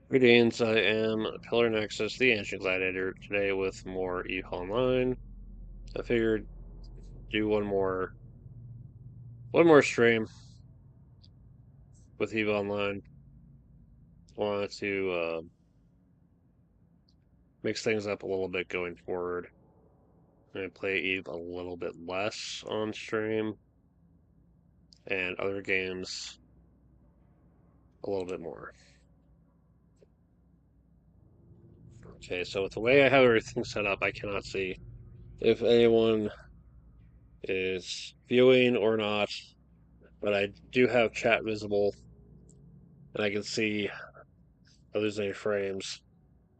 Greetings, I am Pillar Nexus, the Ancient Gladiator, today with more EVE Online. I figured do one more stream with EVE Online. Wanted to mix things up a little bit going forward. I play EVE a little bit less on stream, and other games a little bit more. Okay, so with the way I have everything set up, I cannot see if anyone is viewing or not, but I do have chat visible, and I can see if there's any frames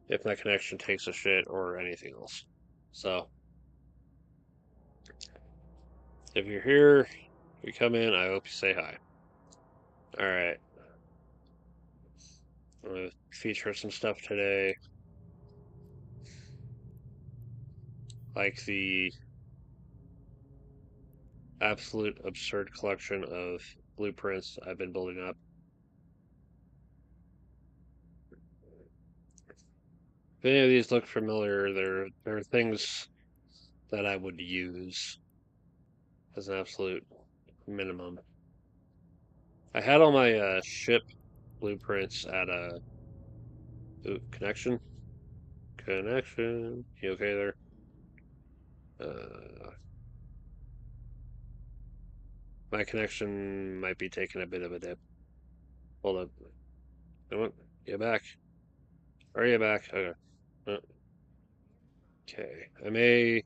if my connection takes a shit or anything else. So, if you're here, if you come in, I hope you say hi. Alright. I'm going to feature some stuff today, like the absolute absurd collection of blueprints I've been building up. If any of these look familiar, they're things that I would use as an absolute minimum. I had all my ship blueprints at a connection. Connection. You okay there? My connection might be taking a bit of a dip. Hold up. Get back. Are you back? Okay. Okay. I may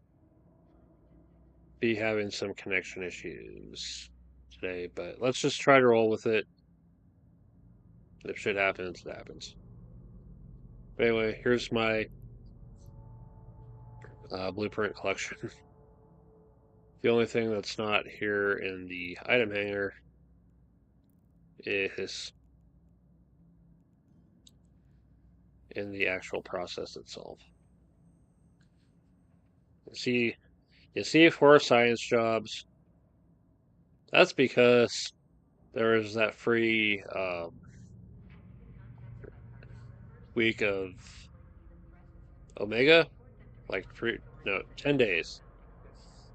be having some connection issues today, but let's just try to roll with it. If shit happens, it happens. But anyway, here's my blueprint collection. The only thing that's not here in the item hanger is in the actual process itself. You see 4 science jobs. That's because there was that free week of Omega, like 10 days.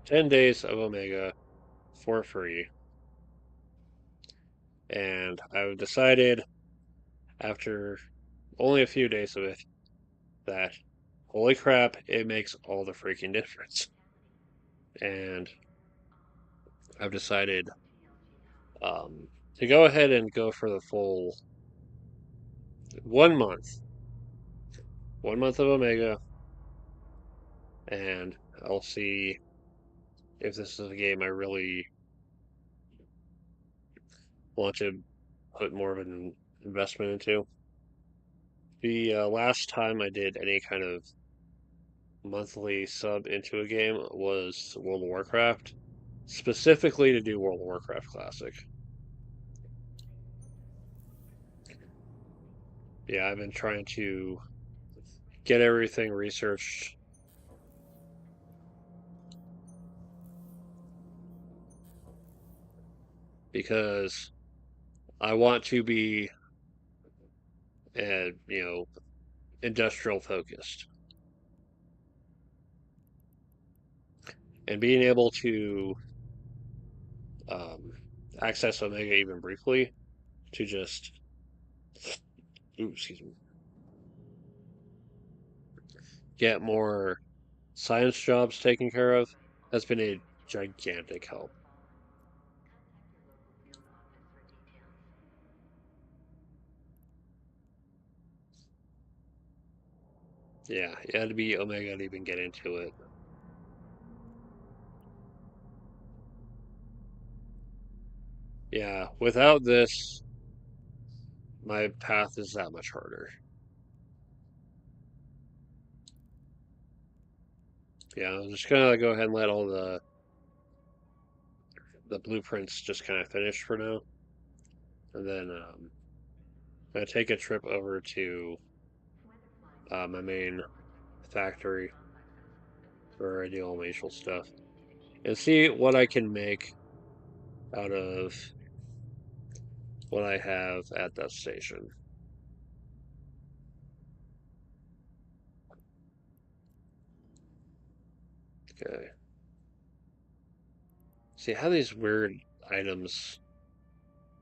10 days of Omega for free. And I've decided after only a few days of it that holy crap, it makes all the freaking difference. And I've decided to go ahead and go for the full 1 month. 1 month of Omega, and I'll see if this is a game I really want to put more of an investment into. The last time I did any kind of monthly sub into a game was World of Warcraft, specifically to do World of Warcraft Classic. Yeah, I've been trying to get everything researched because I want to be, industrial focused. And being able to um, access Omega even briefly to just, excuse me, get more science jobs taken care of has been a gigantic help. Yeah, you had to be Omega to even get into it. Yeah, without this, my path is that much harder. Yeah, I'm just gonna go ahead and let all the blueprints just kind of finish for now, and then I'm gonna take a trip over to my main factory where I do all my usual stuff and see what I can make out of what I have at that station. Okay. See, I have these weird items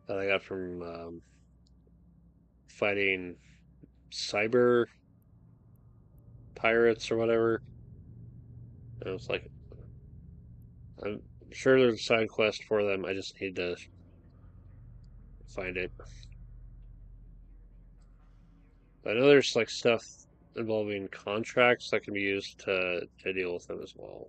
that I got from fighting cyber pirates or whatever. And it's like, I'm sure there's a side quest for them. I just need to find it. I know there's like stuff involving contracts that can be used to deal with them as well.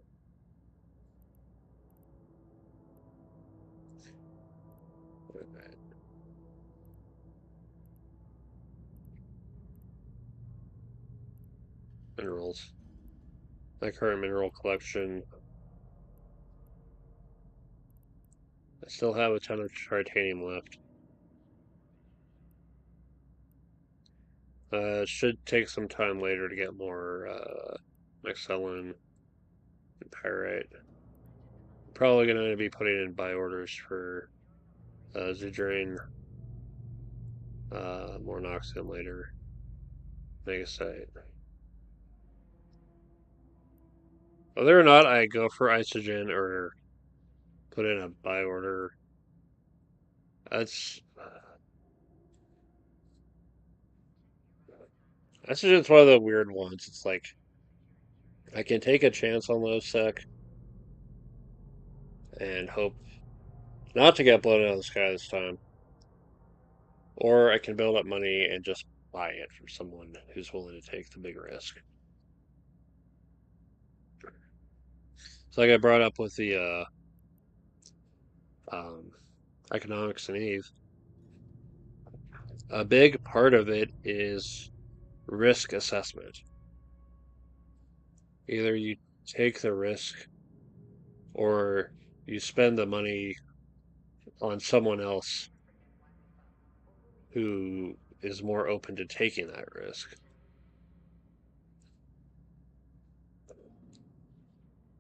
Minerals. My current mineral collection. I still have a ton of titanium left. It should take some time later to get more Maxellin and Pyrite. Probably going to be putting in buy orders for Zudrain, more Noxium later. Megasite. Whether or not I go for Isogen or put in a buy order, that's Isogen's one of the weird ones. It's like I can take a chance on low sec and hope not to get blown out of the sky this time. Or I can build up money and just buy it from someone who's willing to take the big risk. So like I brought up with the um, economics and Eve, a big part of it is risk assessment. Either you take the risk or you spend the money on someone else who is more open to taking that risk.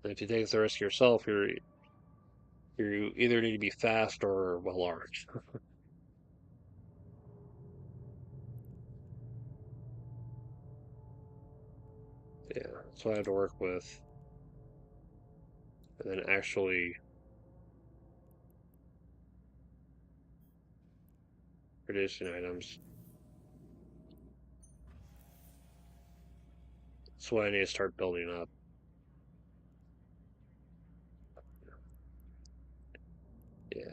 And if you take the risk yourself, you either need to be fast or well armed. Yeah, so I have to work with, and then actually producing items. That's what I need to start building up. Yeah,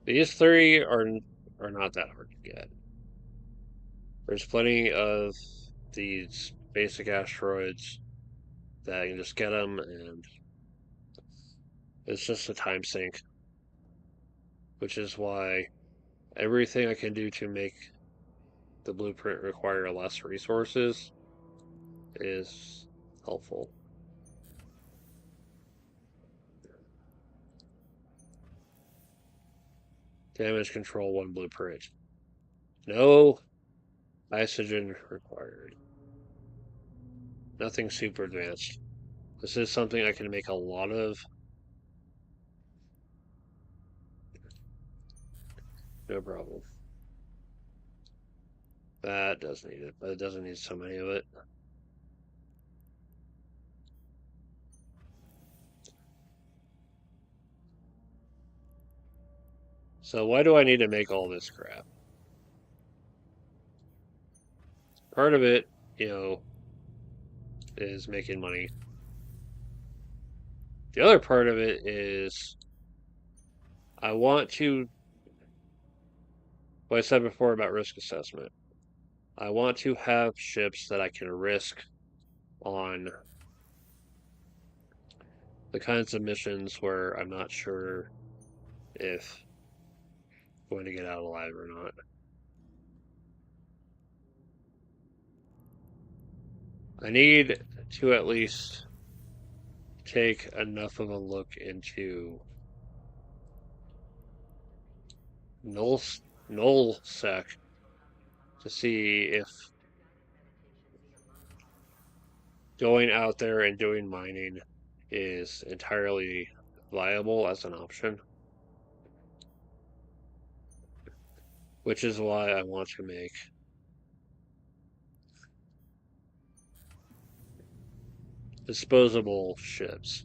these three are not that hard to get. There's plenty of these basic asteroids that I can just get them, and it's just a time sink, which is why everything I can do to make the blueprint require less resources is helpful. Damage control 1 blueprint. No Isogen required. Nothing super advanced. This is something I can make a lot of. No problem. That does need it, but it doesn't need so many of it. So why do I need to make all this crap? Part of it, is making money. The other part of it is I want to, what I said before about risk assessment. I want to have ships that I can risk on the kinds of missions where I'm not sure if I'm going to get out alive or not. I need to at least take enough of a look into null nullsec to see if going out there and doing mining is entirely viable as an option, which is why I want to make disposable ships.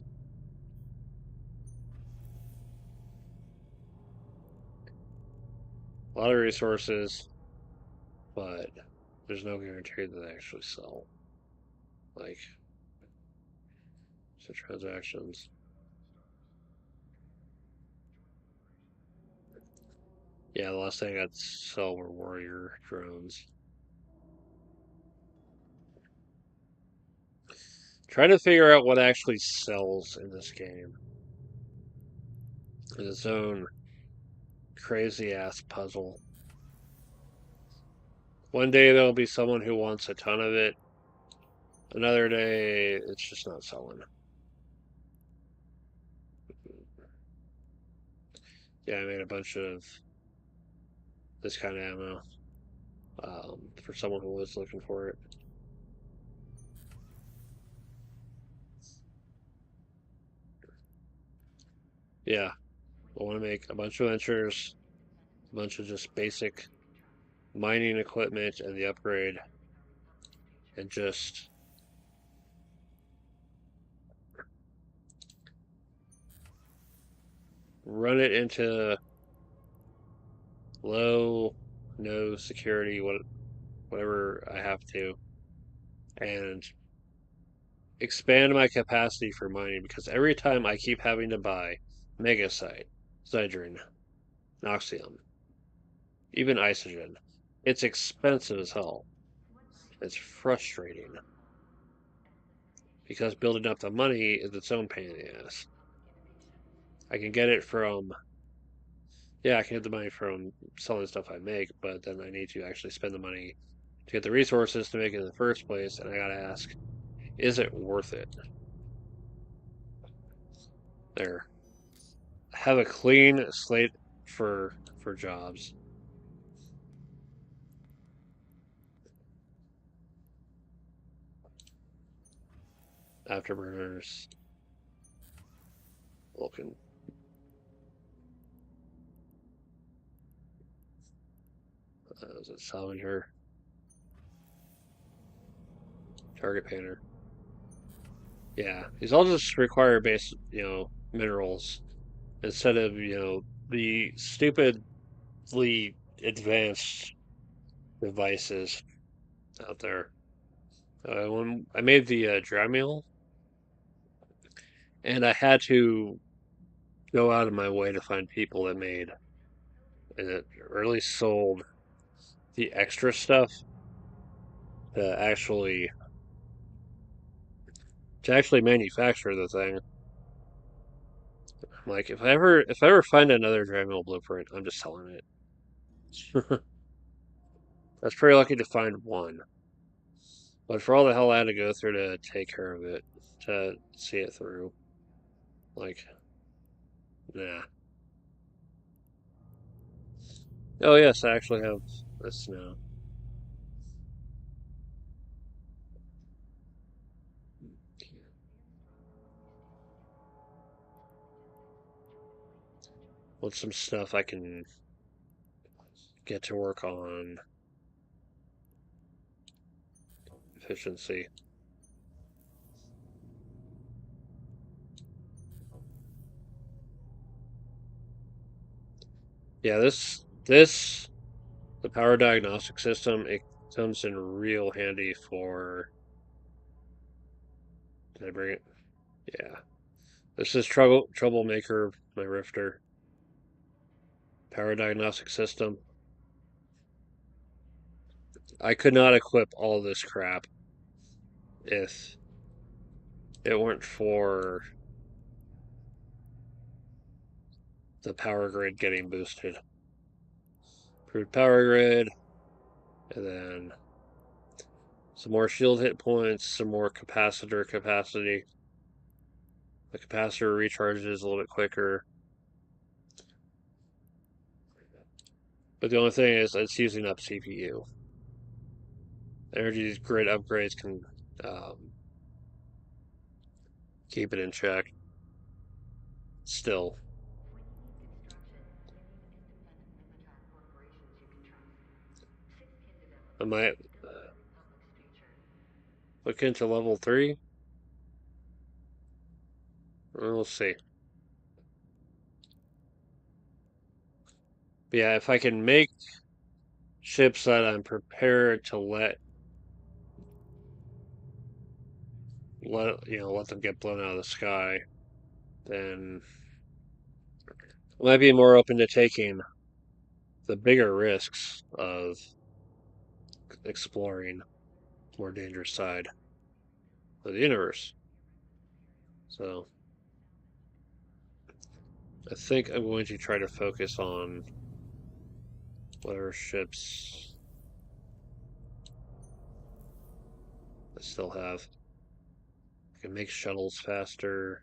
A lot of resources, but there's no guarantee that they actually sell. Like, so transactions. Yeah, the last thing I got to sell were warrior drones. Trying to figure out what actually sells in this game. In its own crazy ass puzzle. One day there'll be someone who wants a ton of it. Another day, it's just not selling. Yeah, I made a bunch of this kind of ammo for someone who was looking for it. Yeah, I want to make a bunch of ventures, a bunch of just basic mining equipment and the upgrade, and just run it into low, no security, whatever I have to, and expand my capacity for mining because every time I keep having to buy Megasite, Zydrin, Noxium, even Isogen, it's expensive as hell. It's frustrating because building up the money is its own pain in the ass. I can get it from, yeah, I can get the money from selling stuff I make, but then I need to actually spend the money to get the resources to make it in the first place, and I gotta ask, is it worth it? There. Have a clean slate for jobs. Afterburners. Vulcan. Was it Salvager? Target Painter. Yeah, these all just require base, minerals instead of, the stupidly advanced devices out there. When I made the dry mill, and I had to go out of my way to find people that made and that really sold the extra stuff to actually manufacture the thing. Like if I ever find another dry mill blueprint, I'm just selling it. I was pretty lucky to find one. But for all the hell I had to go through to take care of it, to see it through, like, nah. Oh yes, I actually have this now. What's some stuff I can get to work on efficiency? Yeah, the power diagnostic system, it comes in real handy for. Did I bring it? Yeah. This is Troublemaker, my Rifter. Power diagnostic system. I could not equip all this crap if it weren't for the power grid getting boosted. Improved power grid, and then some more shield hit points, some more capacitor capacity. The capacitor recharges a little bit quicker. But the only thing is it's using up CPU. Energy grid upgrades can keep it in check. Still. I might look into level 3. We'll see. Yeah, if I can make ships that I'm prepared to let them get blown out of the sky, then I might be more open to taking the bigger risks of exploring more dangerous side of the universe. So I think I'm going to try to focus on whatever ships I still have. I can make shuttles faster.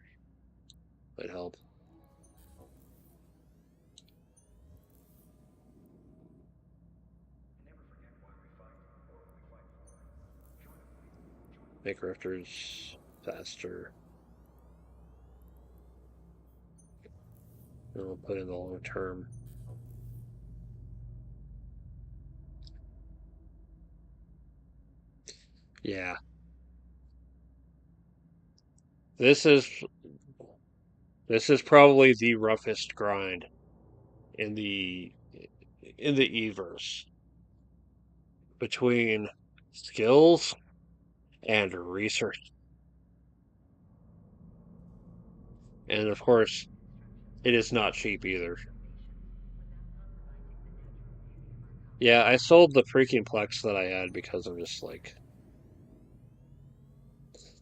Might help. Make rifters faster. And I'll put in the long term. Yeah. This is this is probably the roughest grind in the Everse between skills and research. And of course, it is not cheap either. Yeah, I sold the freaking Plex that I had because I'm just like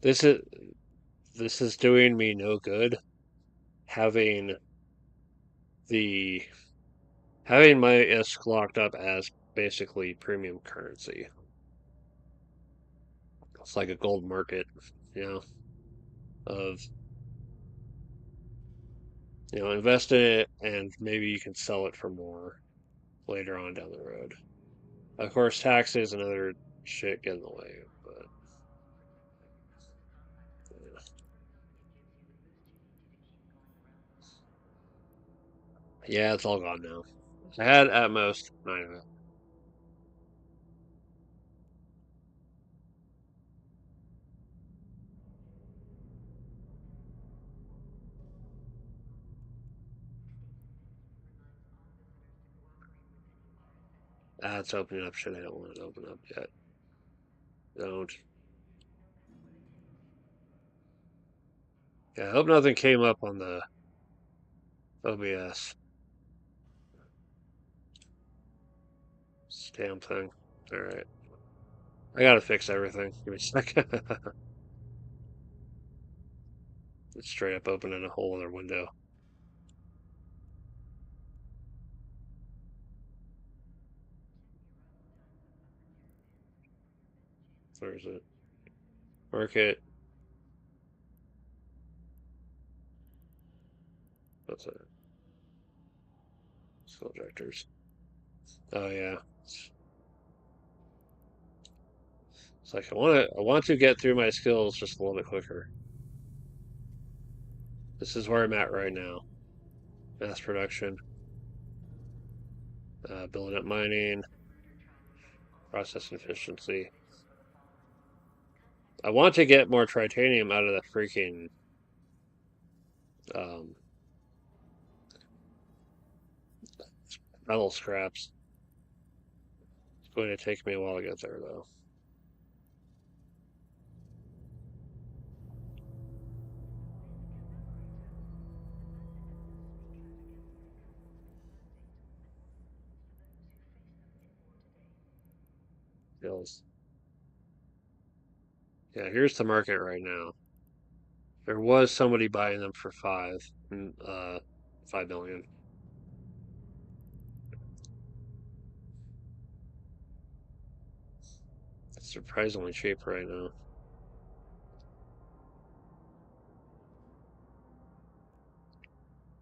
this is this is doing me no good having the having my ISK locked up as basically premium currency. It's like a gold market, you know, of invest in it and maybe you can sell it for more later on down the road. Of course, taxes and other shit get in the way, but yeah, it's all gone now. I had at most 9 of it. That's opening up shit I don't want to open up yet. Don't. Yeah, I hope nothing came up on the OBS stamp thing. Alright. I gotta fix everything. Give me a second. It's straight up opening a whole other window. Where is it? Market. What's it? Skill injectors. Oh yeah. It's like I want to get through my skills just a little bit quicker. This is where I'm at right now. Mass production, building up mining, process efficiency. I want to get more titanium out of the freaking um, metal scraps. It's going to take me a while to get there, though. Skills. Yeah, here's the market right now. There was somebody buying them for 5 million. It's surprisingly cheap right now.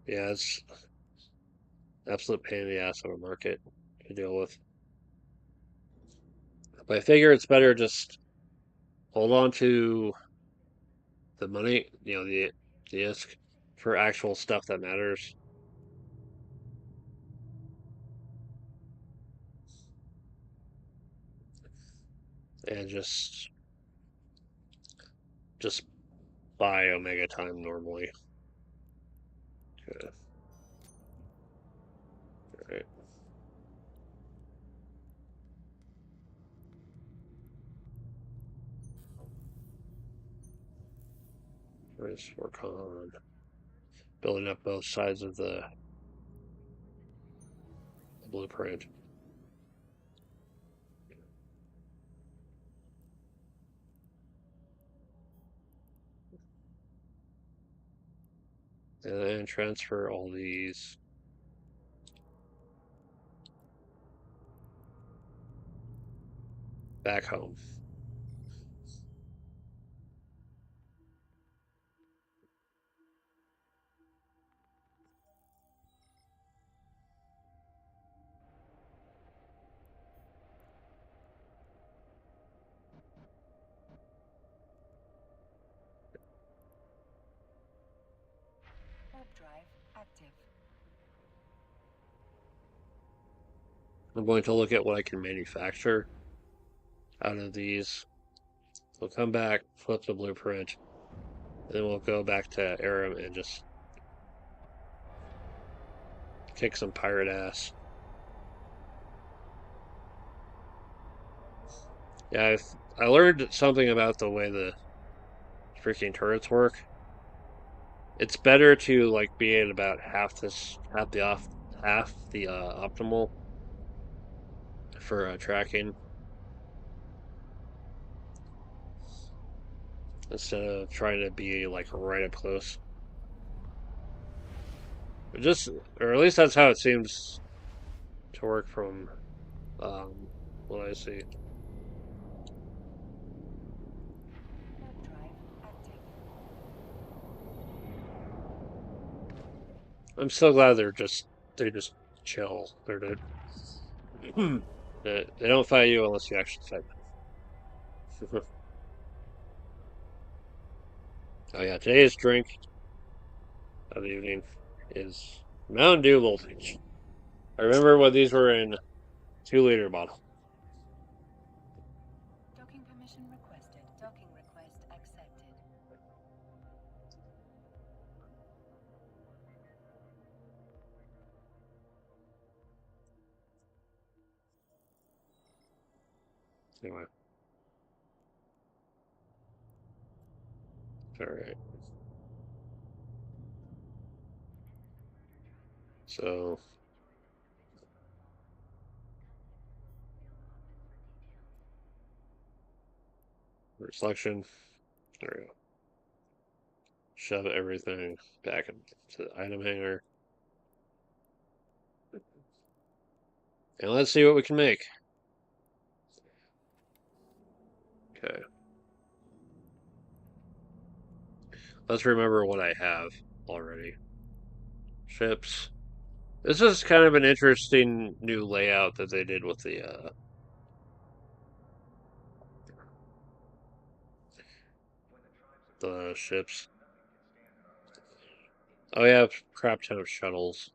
Yeah, it's absolute pain in the ass of a market to deal with. But I figure it's better just hold on to the money, the ISK for actual stuff that matters. And just buy Omega Time normally. Okay. All right. Let's work on building up both sides of the blueprint. And then transfer all these back home. Warp drive active. I'm going to look at what I can manufacture out of these. We'll come back, flip the blueprint, and then we'll go back to Aram and just kick some pirate ass. Yeah, I learned something about the way the freaking turrets work. It's better to like be at about half the optimal for tracking instead of trying to be like right up close. Just, or at least that's how it seems to work from what I see. Warp drive active. I'm so glad they just chill. They don't fight you unless you actually fight them. Oh yeah, today's drink of the evening is Mountain Dew Voltage. I remember when these were in 2 liter bottle. Docking permission requested. Docking request accepted. Anyway, all right. So selection. There we go. Shove everything back into the item hanger. And let's see what we can make. Okay. Let's remember what I have already. Ships. This is kind of an interesting new layout that they did with the ships. Oh yeah, crap ton of shuttles.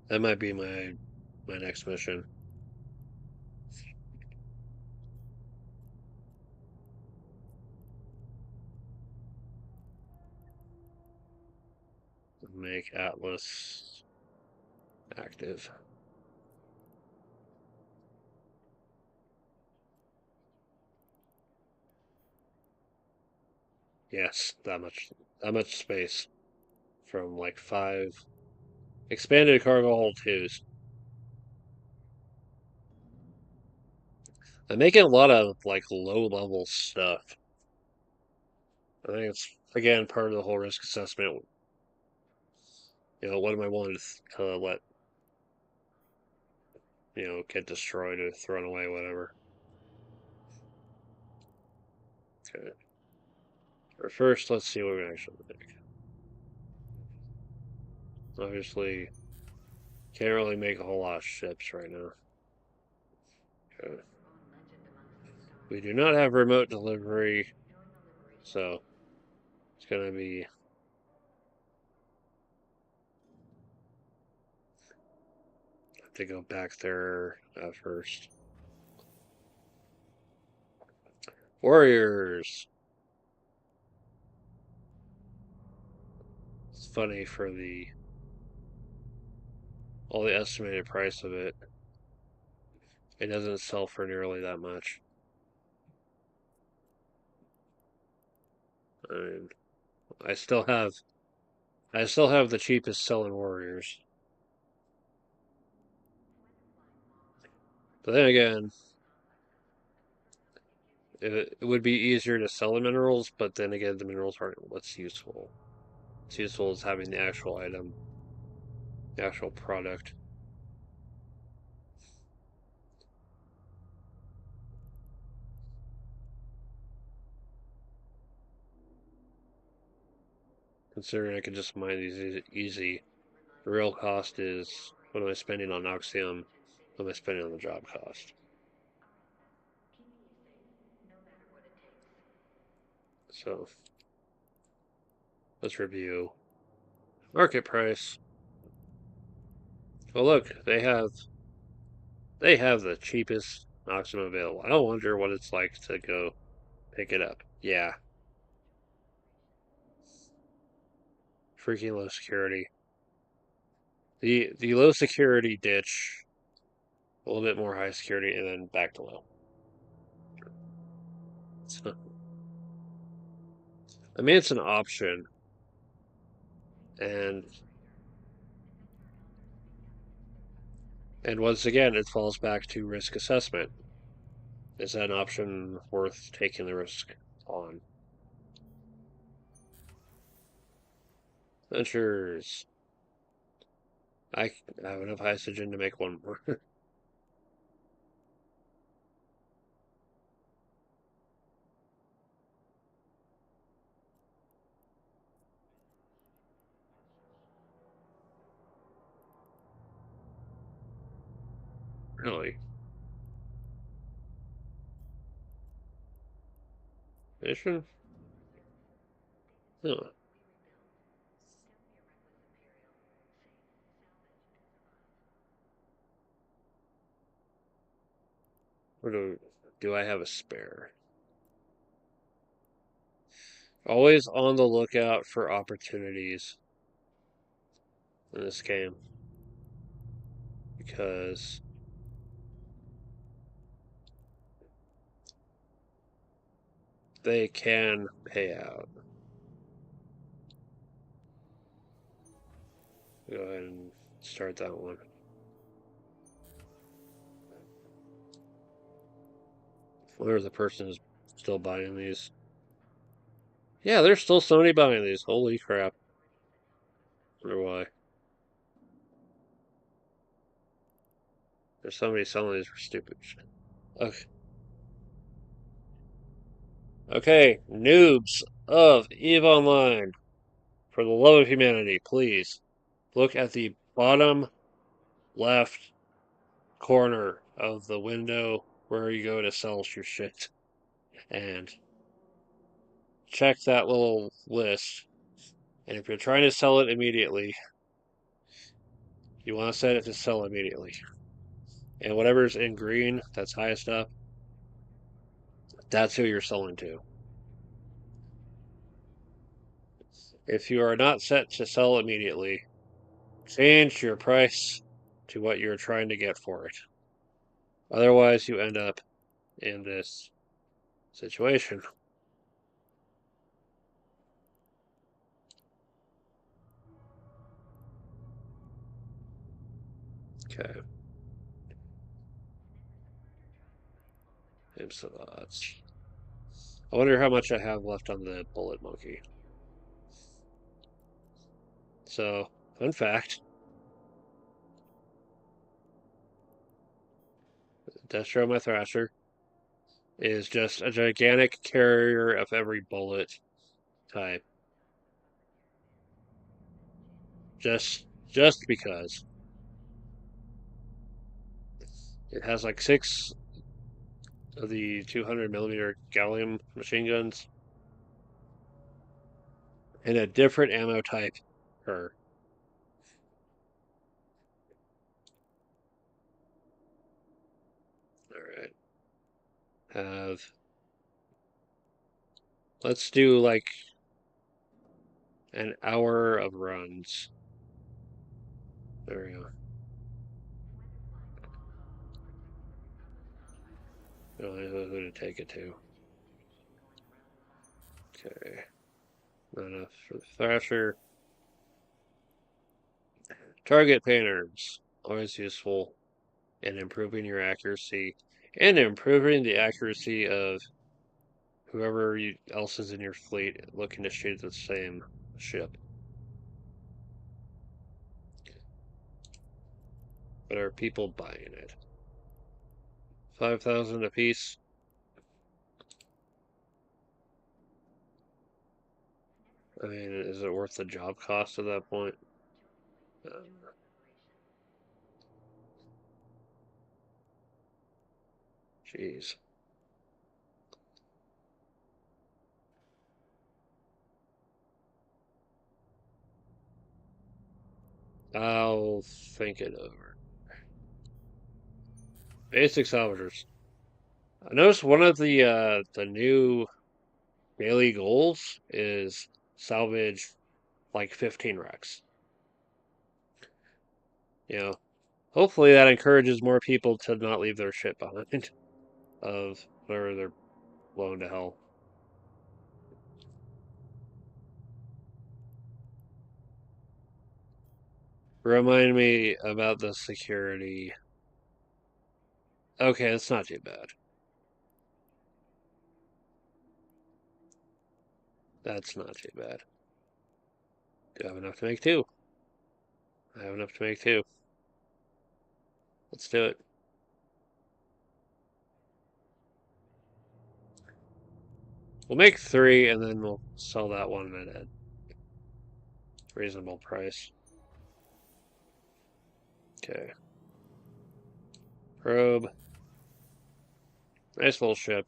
That might be my next mission. Make Atlas active. Yes, that much space from like 5 expanded cargo hold 2s. I'm making a lot of like low level stuff. I think it's again part of the whole risk assessment. You know, what am I willing to let get destroyed or thrown away, whatever. Okay. But first, let's see what we actually make. Obviously, can't really make a whole lot of ships right now. Okay. We do not have remote delivery, so it's gonna be have to go back there at first. Warriors. It's funny for the all the estimated price of it. It doesn't sell for nearly that much. I mean, I still have the cheapest selling warriors. But then again, it would be easier to sell the minerals, but then again, the minerals aren't what's useful. What's useful is having the actual item, the actual product. Considering I can just mine these easy, the real cost is what am I spending on Noxium? What am I spending on the job cost? So let's review market price. Oh look, they have the cheapest Noxium available. I wonder what it's like to go pick it up. Yeah, freaking low security. The low security ditch, a little bit more high security, and then back to low. So, I mean, it's an option, and once again, it falls back to risk assessment. Is that an option worth taking the risk on? Ventures. I have enough hydrogen to make one more. Really? Mission? Huh. Or do I have a spare? Always on the lookout for opportunities in this game. Because they can pay out. Go ahead and start that one. Wonder if the person is still buying these. Yeah, there's still somebody buying these. Holy crap. Wonder why. There's somebody selling these for stupid shit. Okay. Okay, noobs of EVE Online. For the love of humanity, please look at the bottom left corner of the window where you go to sell your shit and check that little list. And if you're trying to sell it immediately, you want to set it to sell immediately. And whatever's in green, that's highest up, that's who you're selling to. If you are not set to sell immediately, change your price to what you're trying to get for it. Otherwise, you end up in this situation. Okay. Imsavots. I wonder how much I have left on the bullet monkey. So, fun fact, Destro my Thrasher is just a gigantic carrier of every bullet type. Just because. It has like 6 of the 200mm gallium machine guns and a different ammo type per. Alright. Let's do like an hour of runs. There we go. I don't know who to take it to. Okay. Not enough for the Thrasher. Target painters. Always useful in improving your accuracy and improving the accuracy of whoever else is in your fleet looking to shoot the same ship. But are people buying it? 5,000 apiece. I mean, is it worth the job cost at that point? Jeez. I'll think it over. Basic salvagers. I noticed one of the new daily goals is salvage like 15 wrecks. You know, hopefully that encourages more people to not leave their shit behind of whatever they're blown to hell. Remind me about the security. Okay, it's not too bad. That's not too bad. Do I have enough to make two? I have enough to make two. Let's do it. We'll make three and then we'll sell that one at a reasonable price. Okay. Probe. Nice little ship.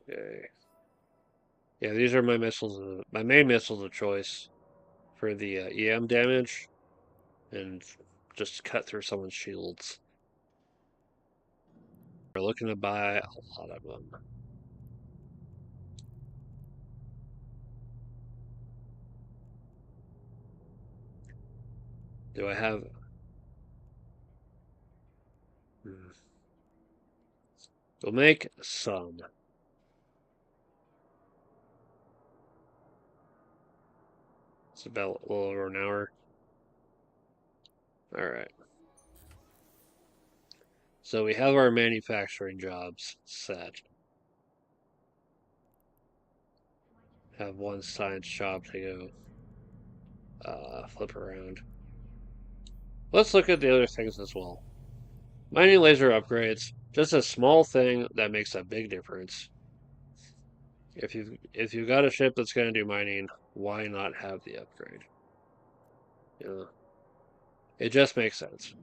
Okay. Yeah, these are my missiles, my main missiles of choice for the EM damage and just cut through someone's shields. We're looking to buy a lot of them. Do I have... We'll make some. It's about a little over an hour. Alright. So we have our manufacturing jobs set. Have one science job to go flip around. Let's look at the other things as well. Mining laser upgrades, just a small thing that makes a big difference. If you've got a ship that's going to do mining, why not have the upgrade? You know, it just makes sense.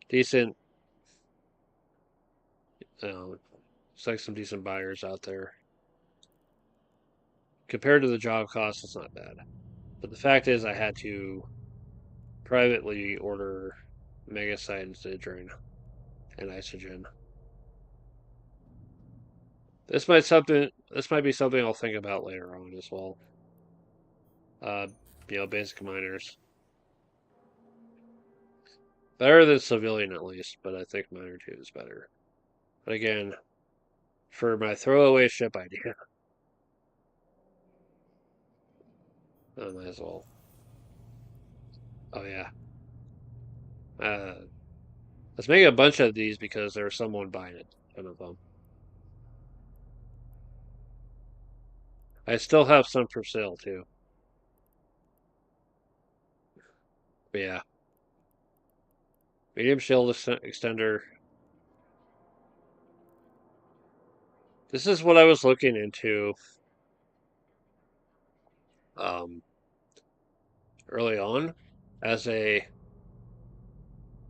Decent, it's like some decent buyers out there. Compared to the job cost, it's not bad. But the fact is, I had to privately order Megasite and Sidron and Isogen. This might be something I'll think about later on as well. Basic miners. Better than civilian at least, but I think miner 2 is better. But again, for my throwaway ship idea, I might as well. Oh yeah. Let's make a bunch of these because there's someone buying it. Ton of them. I still have some for sale too. But yeah. Medium shield extender. This is what I was looking into early on as a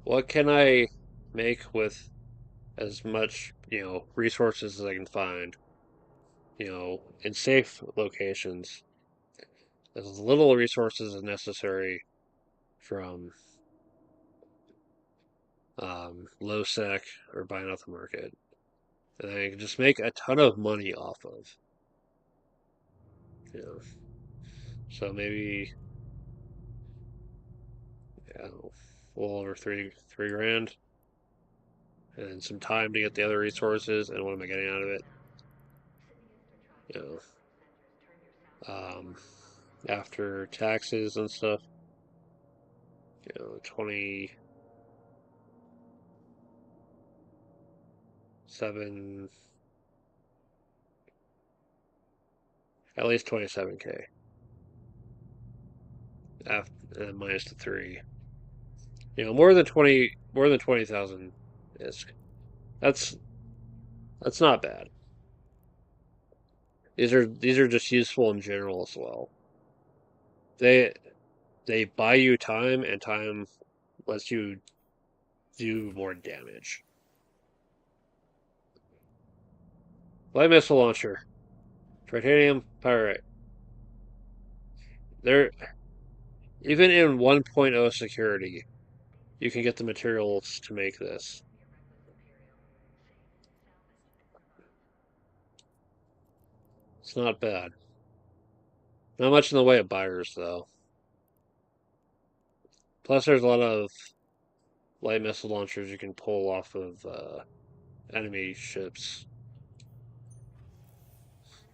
what can I make with as much, resources as I can find, in safe locations, as little resources as necessary from low sec or buying off the market. And I can just make a ton of money off of. So maybe yeah, a little over three grand, and some time to get the other resources. And what am I getting out of it? You know, after taxes and stuff, 27, at least 27K after minus the three. More than 20,000 is that's that's not bad. These are just useful in general as well. They they buy you time, and time lets you do more damage. Light missile launcher, titanium pyrite. They're even in 1.0 security, you can get the materials to make this. It's not bad. Not much in the way of buyers though. Plus, there's a lot of light missile launchers you can pull off of enemy ships.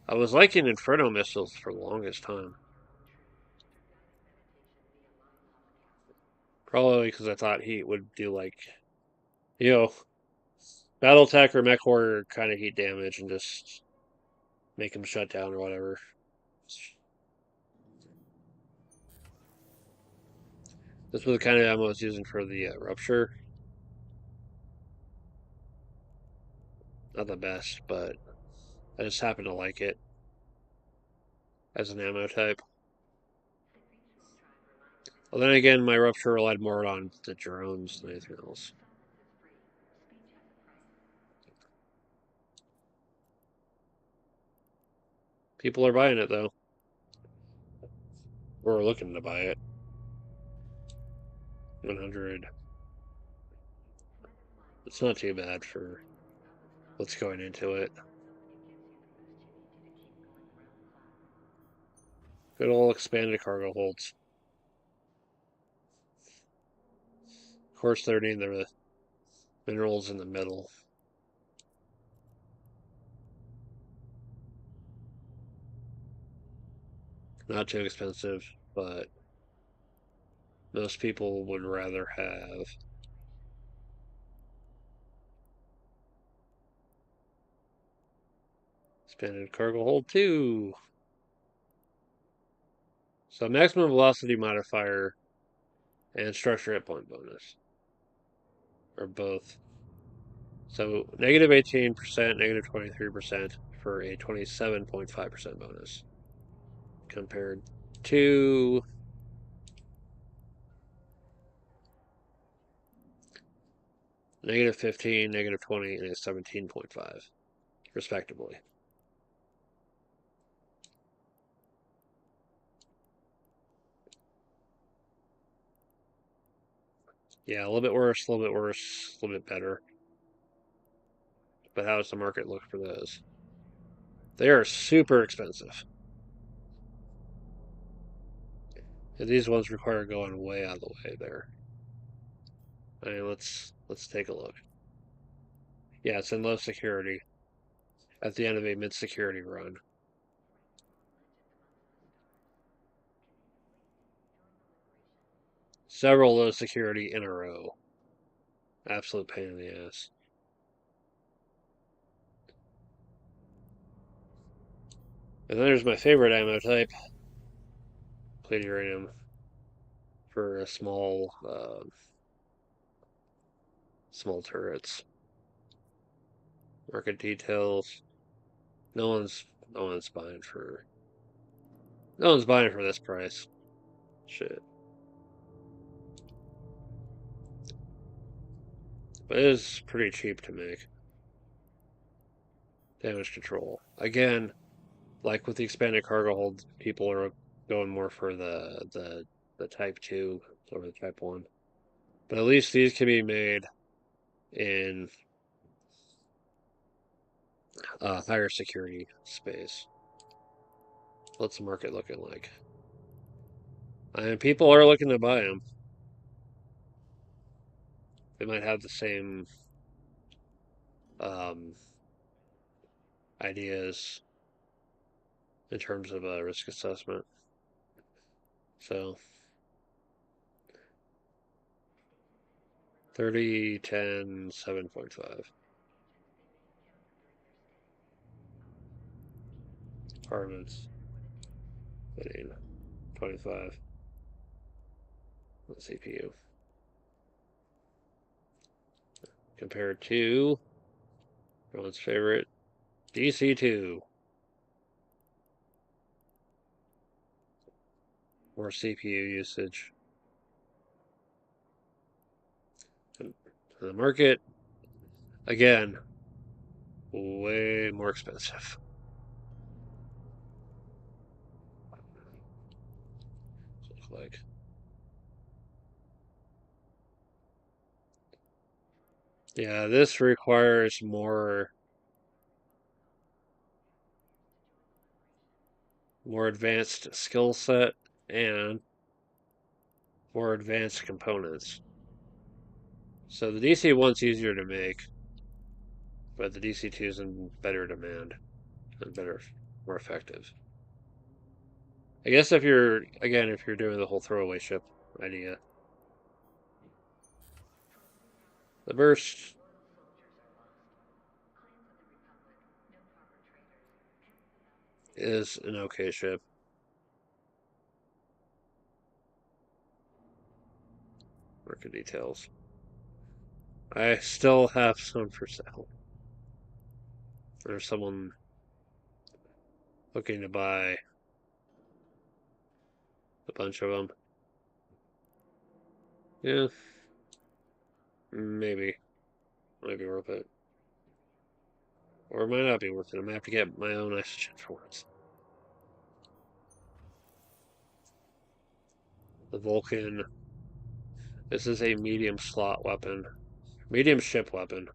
I was liking Inferno missiles for the longest time. Probably because I thought heat would do like, you know, Battletech or Mech Warrior kind of heat damage and just make them shut down or whatever. This was the kind of ammo I was using for the Rupture. Not the best, but I just happen to like it as an ammo type. Well, then again, my Rupture relied more on the drones than anything else. People are buying it though. Or looking to buy it. 100. It's not too bad for what's going into it. Good old expanded cargo holds. Of course, they're needing the minerals in the middle. Not too expensive, but most people would rather have expanded cargo hold 2. So maximum velocity modifier and structure hit point bonus are both. So negative 18%, negative 23% for a 27.5% bonus compared to negative 15, negative 20, and a 17.5, respectively. Yeah, a little bit worse, a little bit worse, a little bit better. But how does the market look for those? They are super expensive. And these ones require going way out of the way there. I mean, let's take a look. Yeah, it's in low security at the end of a mid-security run. Several low security in a row. Absolute pain in the ass. And then there's my favorite ammo type, plated uranium, for a small turrets. Market details. No one's buying for this price. Shit. But it is pretty cheap to make. Damage control. Again, like with the expanded cargo hold, people are going more for the Type 2 over the Type 1. But at least these can be made in higher security space. What's the market looking like? I mean, people are looking to buy them. they might have the same um, ideas in terms of risk assessment. So 30, 10, 7.5. Apartments, 15, 25. The CPU. Compared to everyone's favorite DC2. More CPU usage. And the market, again, way more expensive. Look like. Yeah, this requires more advanced skill set and more advanced components. So the DC1's easier to make, but the DC2's in better demand and more effective. I guess if you're doing the whole throwaway ship idea, the burst is an okay ship. Market details. I still have some for sale. There's someone looking to buy a bunch of them. Yeah, maybe. Might be worth it. Or it might not be worth it. I might have to get my own isogen for once. The Vulcan. This is a medium slot weapon. Medium ship weapon.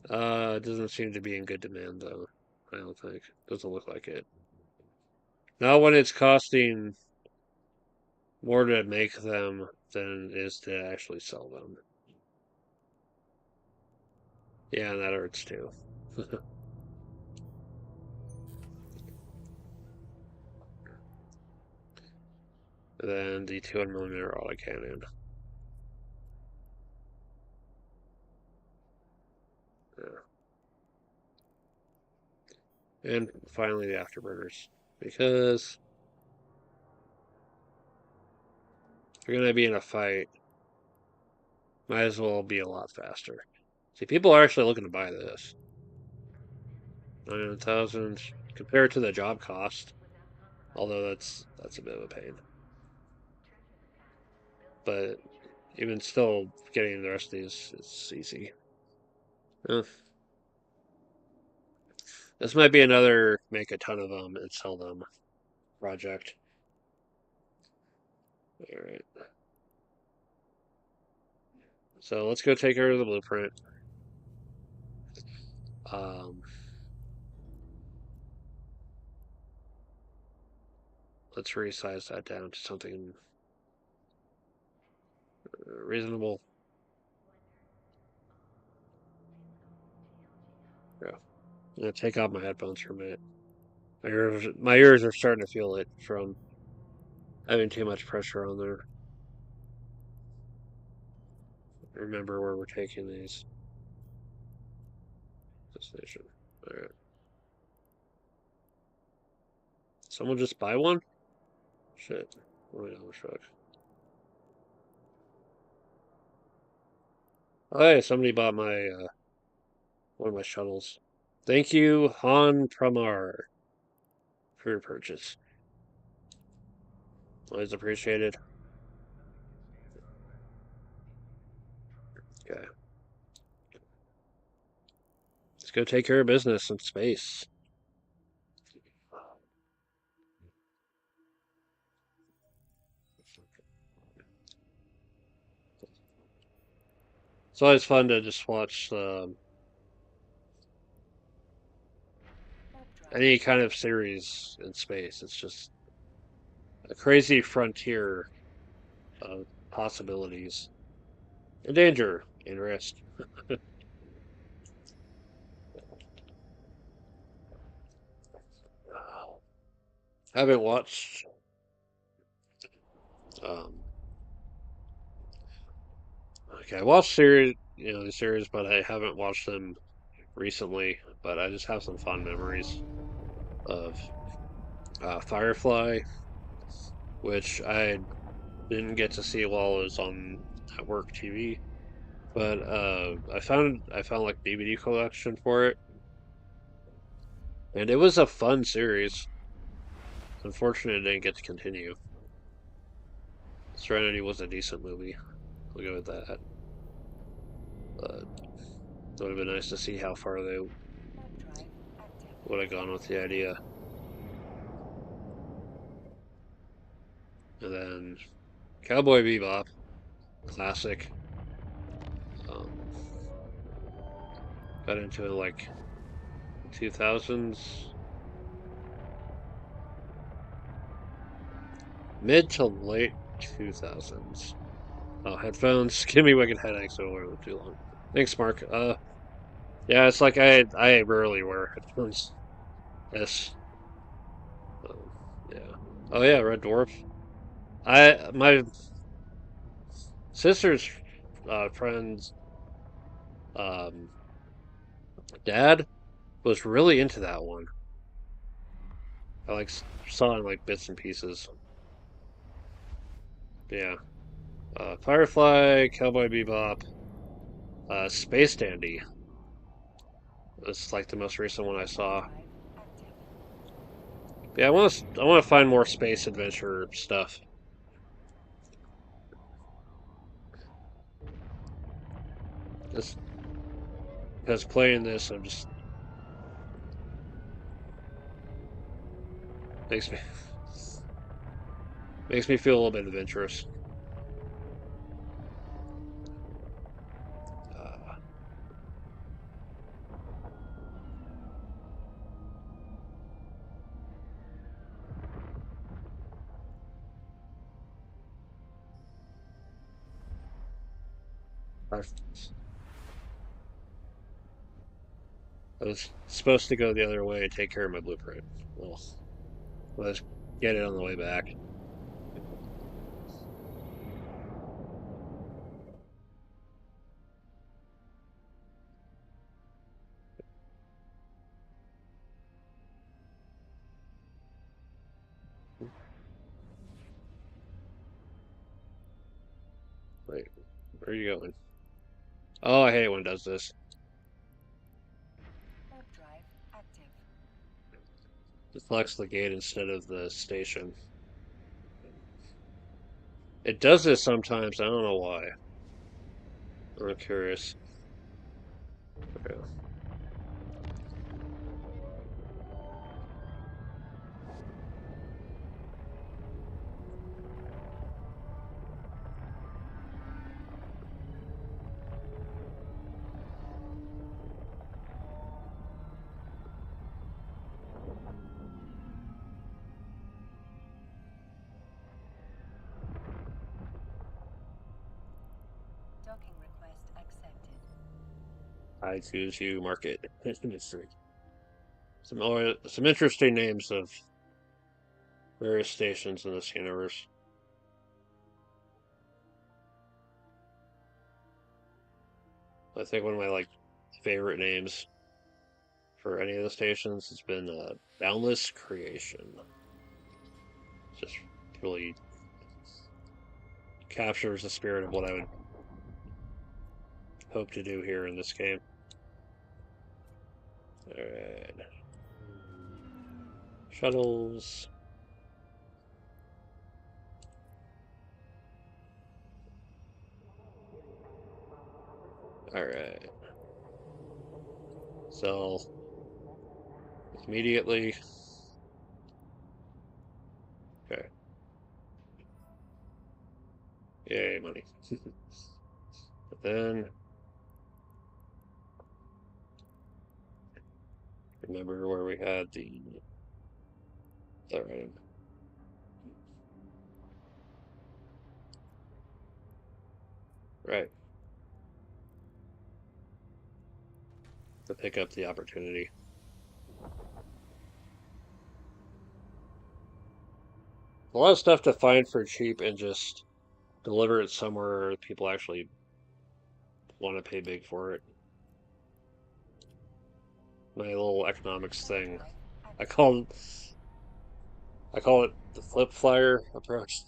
It doesn't seem to be in good demand though. I don't think. Doesn't look like it. Not when it's costing more to make them than it is to actually sell them. Yeah, and that hurts too. Then the 200mm autocannon. Yeah. And finally the afterburners. Because if you're gonna be in a fight, might as well be a lot faster. See, people are actually looking to buy this. 900,000 compared to the job cost. Although that's a bit of a pain. But even still, getting the rest of these is easy. Eh. This might be another make a ton of them and sell them project. All right. So let's go take care of the blueprint. Um, let's resize that down to something reasonable. Yeah. I'm gonna take off my headphones for a minute. My ears are starting to feel it from having too much pressure on there. Remember where we're taking these. Destination. All right. Someone just buy one? Shit. Wait, I'm shocked. Oh, hey, somebody bought my one of my shuttles. Thank you, Han Pramar, for your purchase. Always appreciated. Okay. Let's go take care of business in space. It's always fun to just watch any kind of series in space. It's just a crazy frontier of possibilities and danger and risk. I haven't watched um okay, I watched the series, but I haven't watched them recently. But I just have some fond memories of Firefly, which I didn't get to see while I was on network TV. But I found like DVD collection for it, and it was a fun series. Unfortunately, it didn't get to continue. Serenity was a decent movie. I'll go with that. But it would have been nice to see how far they Warp drive active. would have gone with the idea. And then Cowboy Bebop, classic. Um, got into it like 2000s, mid to late 2000s. Oh, headphones. Give me wicked headaches. I don't wear them too long. Thanks, Mark. Yeah, it's like I rarely wear headphones. Yes. Um, yeah. Oh yeah, Red Dwarf. My sister's friend's um dad was really into that one. I like saw it in like bits and pieces. Yeah. Firefly, Cowboy Bebop, Space Dandy. That's like the most recent one I saw. Drive active. Yeah, I want to find more space adventure stuff. Just because playing this, I'm just makes me makes me feel a little bit adventurous. Uh, I I was supposed to go the other way and take care of my blueprint. Well, let's get it on the way back. Wait, where are you going? Oh, I hate when it does this. Warp drive active. Deflects the gate instead of the station. It does this sometimes. I don't know why. I'm curious. Okay. Docking request accepted. I choose you. Market mystery. Some interesting names of various stations in this universe. I think one of my like favorite names for any of the stations has been Boundless Creation. Just really captures the spirit of what I would hope to do here in this game. Alright. Shuttles. Alright. So, immediately. Okay. Yay, money. But then, remember where we had the. Alright. Right. To pick up the opportunity. A lot of stuff to find for cheap and just deliver it somewhere people actually want to pay big for it. My little economics thing. I call I call it the flip flyer approach.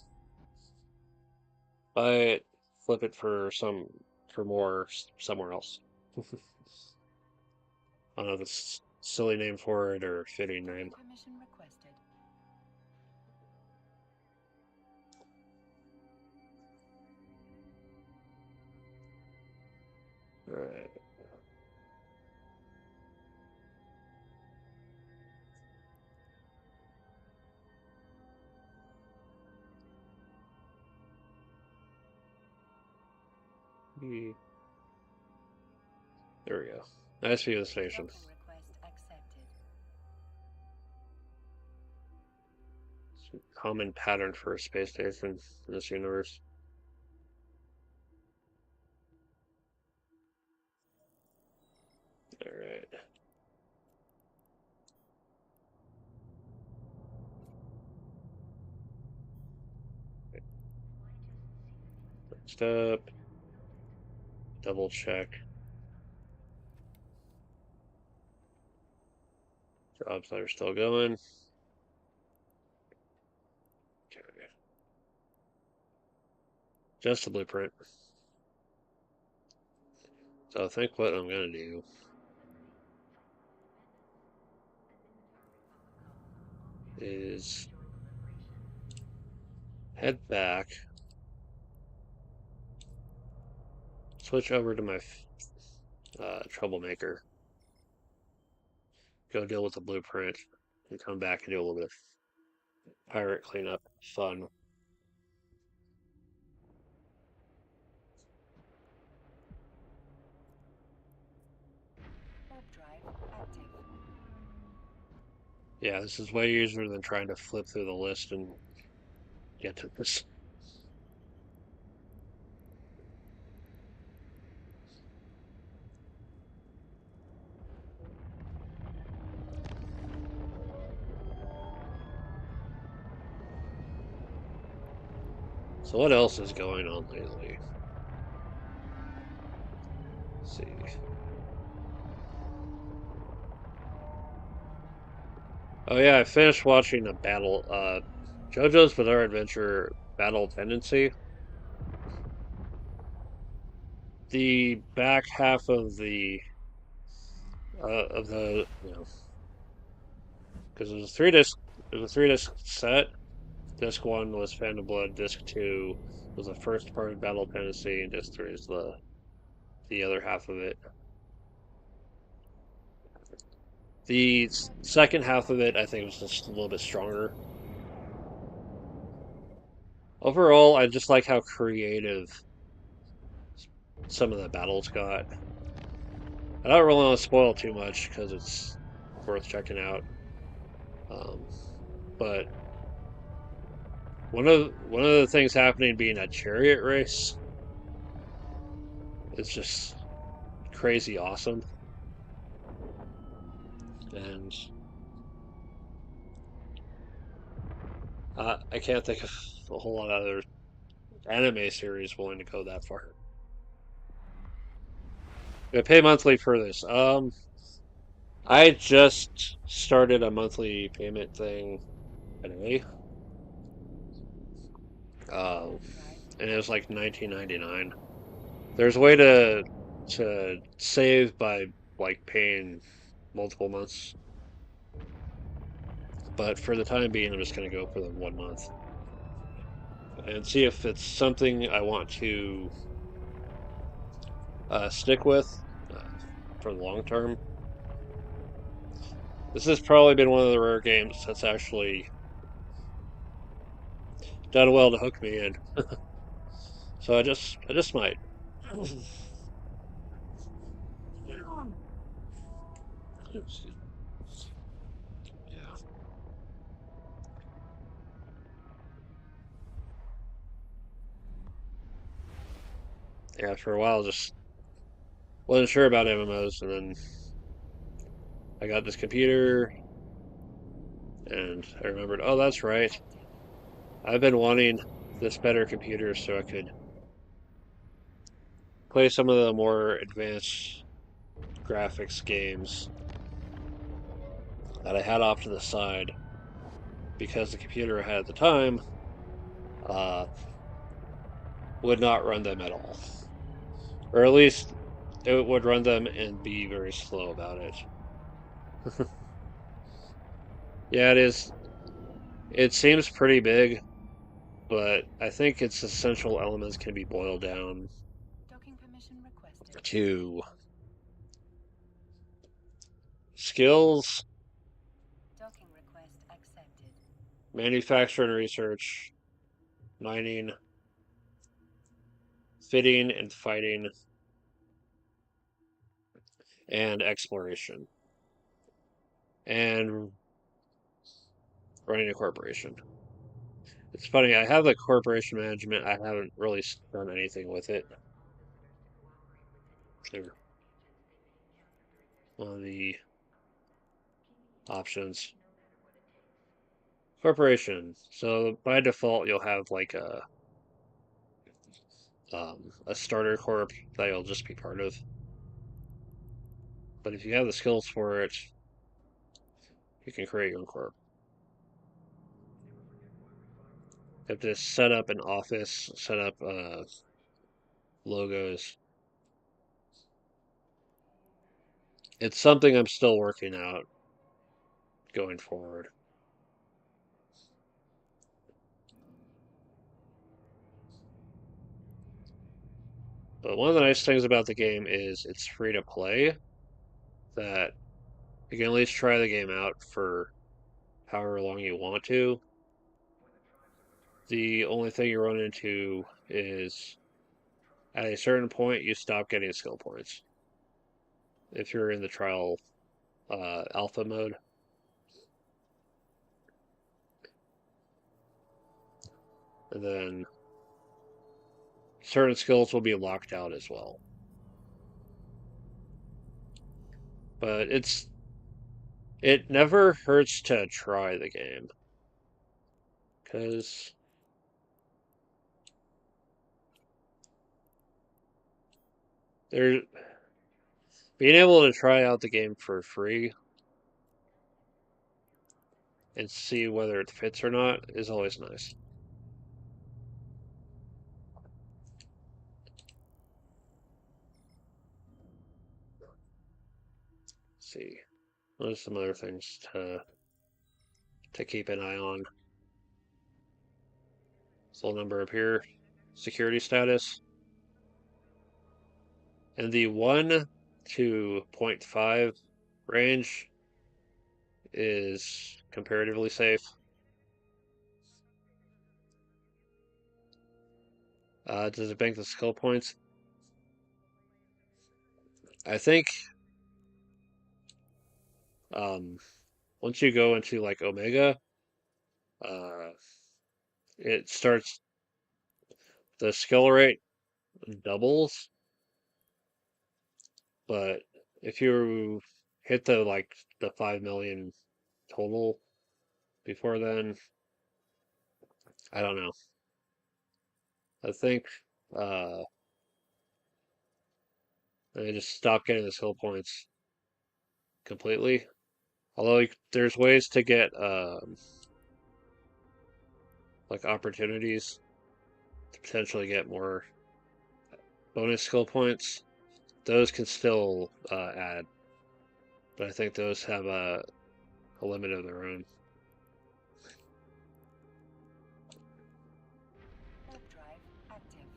Buy it, flip it for more somewhere else. I don't know if it's a silly name for it or a fitting name. Permission requested. Alright. There we go. Nice view of the station. Docking request accepted. It's a common pattern for a space station in this universe. Alright. Next up, double check. Jobs that are still going. Okay. Just the blueprint. So I think what I'm gonna do is head back, switch over to my troublemaker, go deal with the blueprint, and come back and do a little bit of pirate cleanup fun. Warp drive active. Yeah, this is way easier than trying to flip through the list and get to this. So what else is going on lately? Let's see. Oh yeah, I finished watching a JoJo's Bizarre Adventure Battle Tendency. The back half of the because it was a 3 disc set. Disc one was Phantom Blood. Disc two was the first part of Battle Tendency, and disc three is the other half of it. The second half of it, I think, was just a little bit stronger. Overall, I just like how creative some of the battles got. I don't really want to spoil too much because it's worth checking out. But one of the things happening being a chariot race is just crazy awesome. And I can't think of a whole lot of other anime series willing to go that far. I pay monthly for this. I just started a monthly payment thing today. Uh, and it was like 19.99. There's a way to save by like paying multiple months, but for the time being, I'm just gonna go for the 1 month and see if it's something I want to stick with uh, for the long term. This has probably been one of the rare games that's actually done well to hook me in. So I just might. Yeah. Yeah, for a while, just wasn't sure about MMOs, and then I got this computer, and I remembered, oh, that's right. I've been wanting this better computer so I could play some of the more advanced graphics games that I had off to the side because the computer I had at the time uh, would not run them at all. Or at least it would run them and be very slow about it. Yeah, it is. It seems pretty big, but I think its essential elements can be boiled down Docking permission requested. to skills, Docking request accepted. manufacture and research, mining, fitting and fighting, and exploration, and running a corporation. It's funny, I have the corporation management, I haven't really done anything with it. Here, one of the options. Corporation. So by default, you'll have like a starter corp that you'll just be part of. But if you have the skills for it, you can create your own corp. You have to set up an office, set up logos. It's something I'm still working out going forward. But one of the nice things about the game is it's free to play, that you can at least try the game out for however long you want to. The only thing you run into is at a certain point you stop getting skill points if you're in the trial alpha mode. And then certain skills will be locked out as well. But it never hurts to try the game, because there being able to try out the game for free and see whether it fits or not is always nice. Let's see. There's some other things to keep an eye on. Soul number up here, security status. In the 1 to 0.5 range is comparatively safe. Does it bank the skill points? I think um, once you go into like Omega, uh, it starts the skill rate doubles, but if you hit the 5 million total before then, I don't know. I think uh, I just stopped getting the skill points completely. Although there's ways to get like opportunities to potentially get more bonus skill points. Those can still add, but I think those have a limit of their own. Warp drive active.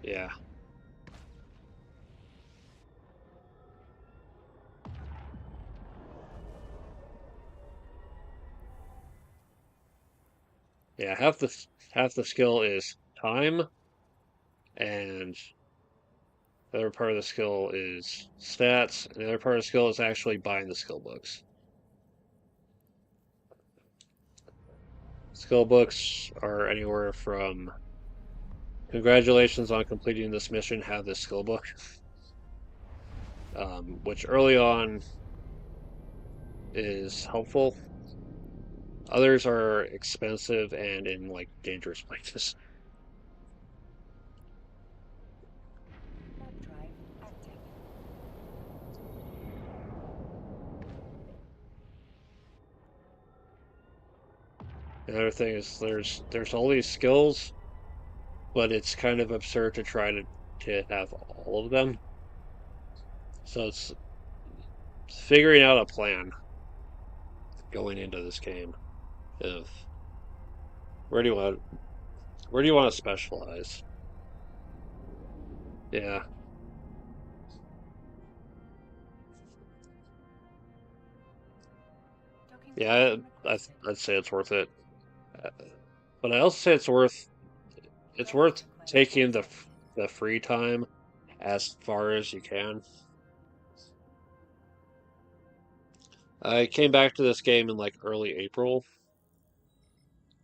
Yeah. Yeah, half the skill is time, and the other part of the skill is stats, and the other part of the skill is actually buying the skill books. Skill books are anywhere from congratulations on completing this mission, have this skill book, which early on is helpful. Others are expensive and in like dangerous places. Warp drive active. Another thing is there's all these skills, but it's kind of absurd to try to have all of them. So it's figuring out a plan going into this game of where do you want where do you want to specialize? Yeah, Docking yeah, station requested. I'd say it's worth it. Uh, But I also say it's Docking worth request taking accepted. the free time as far as you can. I came back to this game in like early April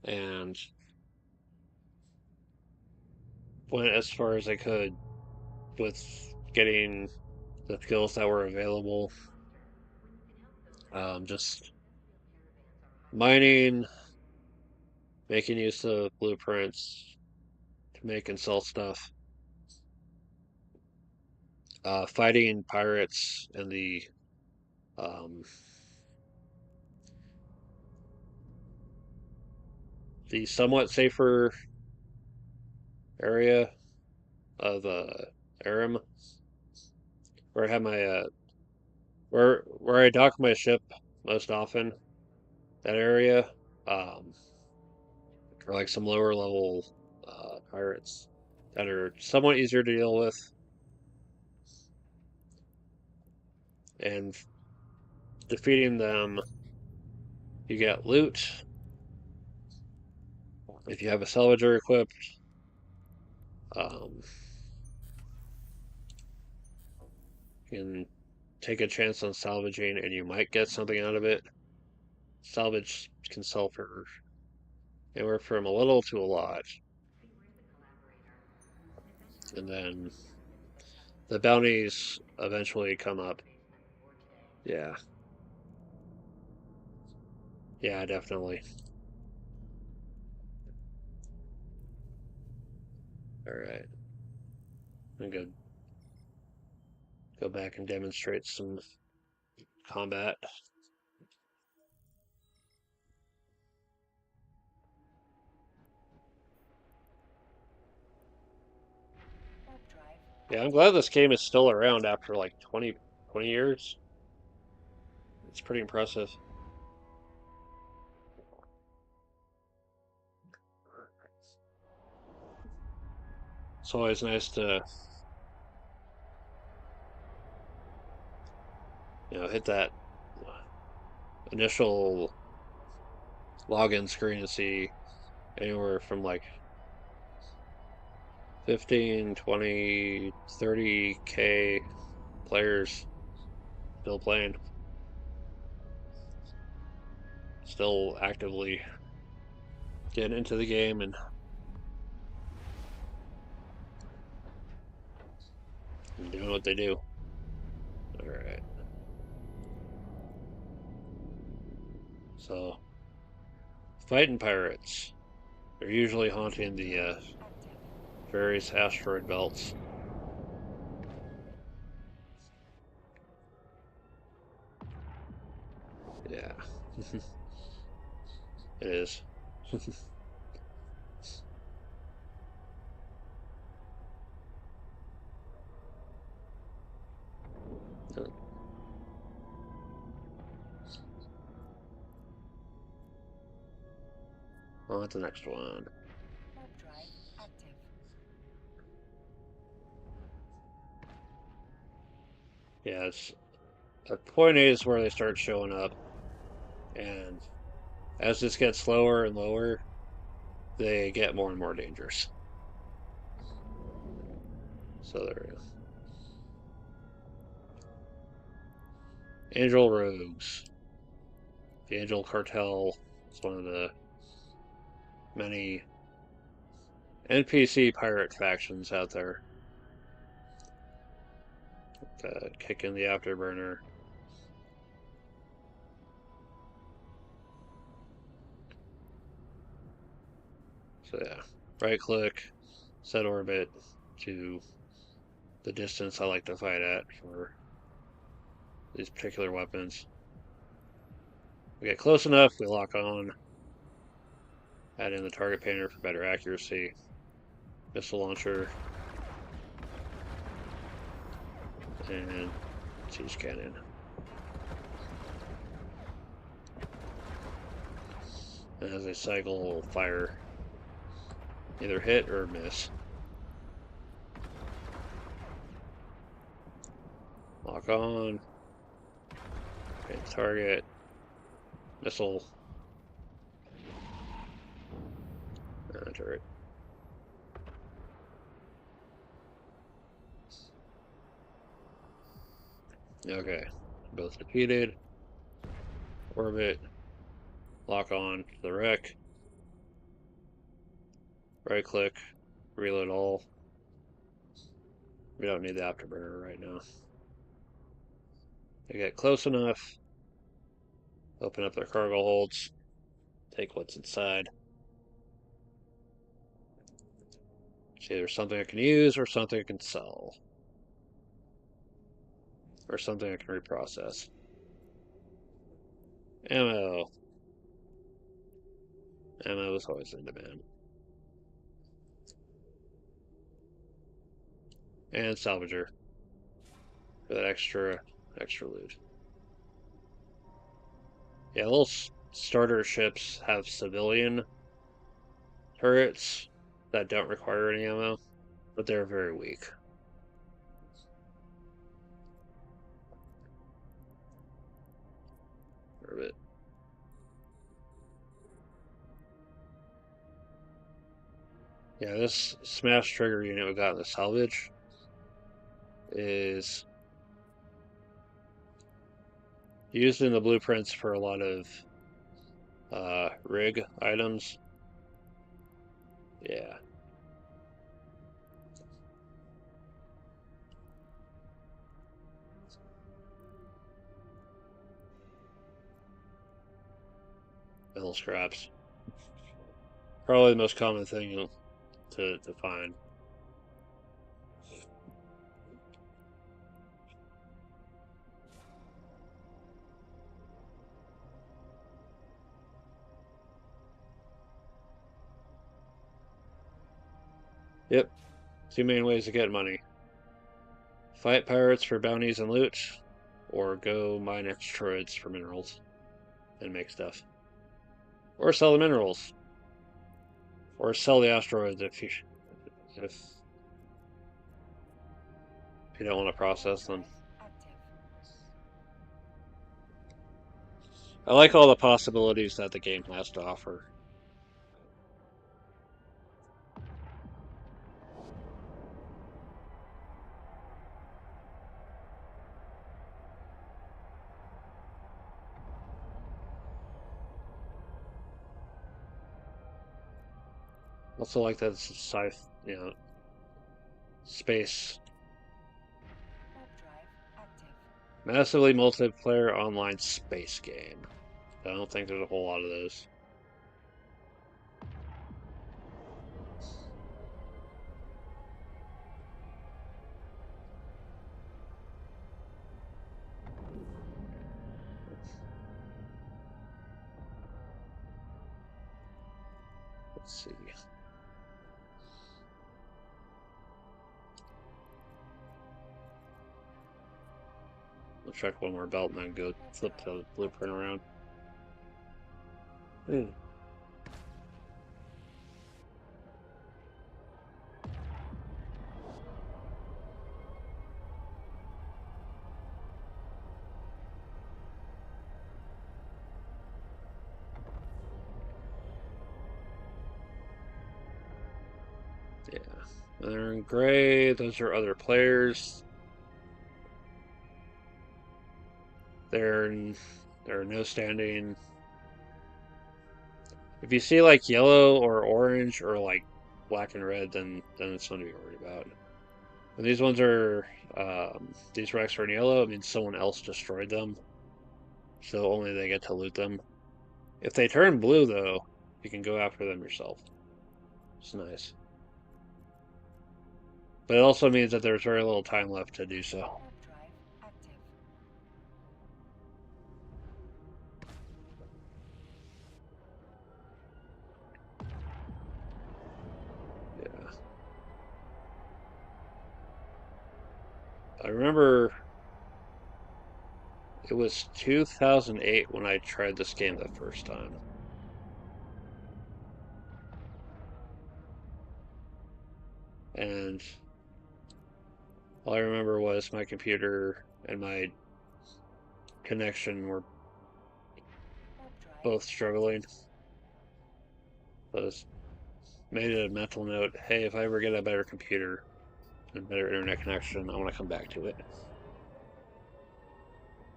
and went as far as I could with getting the skills that were available. Just mining, making use of blueprints to make and sell stuff, fighting pirates in um, the somewhat safer area of Aram, where I have my where I dock my ship most often. That area, um, for like some lower level pirates that are somewhat easier to deal with, and defeating them, you get loot. If you have a salvager equipped, um, you can take a chance on salvaging, and you might get something out of it. Salvage can sell for anywhere from a little to a lot, and then the bounties eventually come up. Yeah, yeah, definitely. All right, I'm gonna go back and demonstrate some combat. Warp drive Yeah, I'm active. glad this game is still around after like 20 years. It's pretty impressive. It's always nice to, hit that initial login screen and see anywhere from like 15, 20, 30K players still playing, still actively getting into the game and doing what they do. All right. So, fighting pirates. They're usually haunting the Active. various asteroid belts. Yeah, it is. On to the next one. Warp drive active. Yeah, it's at point A is where they start showing up, and as this gets slower and lower, they get more and more dangerous. So there we go. Angel Rogues. The Angel Cartel is one of the many NPC pirate factions out there. Kick in the afterburner. So yeah, right click, set orbit to the distance I like to fight at for these particular weapons. We get close enough, we lock on, add in the target painter for better accuracy, missile launcher, and siege cannon. And as they cycle, we'll fire either hit or miss. Lock on, paint target, missile, and turret. Okay, both defeated. Orbit, lock on to the wreck. Right click, reload all. We don't need the afterburner right now. They get close enough, open up their cargo holds, take what's inside. It's either something I can use or something I can sell. Or something I can reprocess. Ammo. Ammo is always in demand. And salvager. For that extra loot. Yeah, little starter ships have civilian turrets that don't require any ammo, but they're very weak. Orbit. Yeah, this smash trigger unit we got in the salvage is used in the blueprints for a lot of rig items. Yeah. Metal scraps. Probably the most common thing to find. Yep. Two main ways to get money. Fight pirates for bounties and loot, or go mine asteroids for minerals and make stuff. Or sell the minerals. Or sell the asteroids if you don't want to process them. I like all the possibilities that the game has to offer. Also like that it's space. Massively multiplayer online space game. I don't think there's a whole lot of those. Let's see. We'll check one more belt and then go flip the blueprint around. Yeah, they're in gray. Those are other players. There are no standing If you see like yellow or orange or like black and red, then it's something to be worried about. When these ones are these racks are in yellow, it means someone else destroyed them, so only they get to loot them. If they turn blue though, you can go after them yourself. It's nice. But it also means that there's very little time left to do so. Warp drive active. Yeah. I remember it was 2008 when I tried this game the first time. And all I remember was my computer and my connection were Warp drive. both struggling. So I made it a mental note, hey, if I ever get a better computer and better internet connection, I want to come back to it.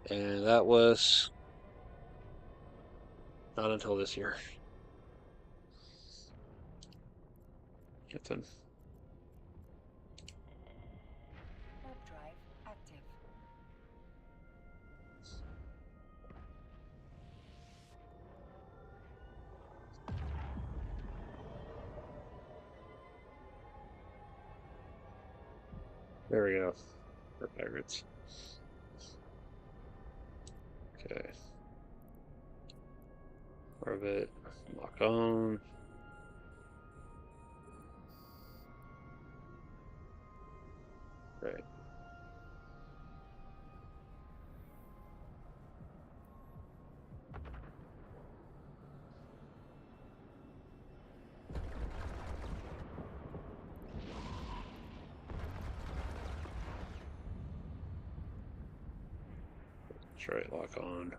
And that was not until this year. Nothing. Warp drive active. There we go. For pirates. Okay. Orbit. Lock on. Right. That's right, lock on.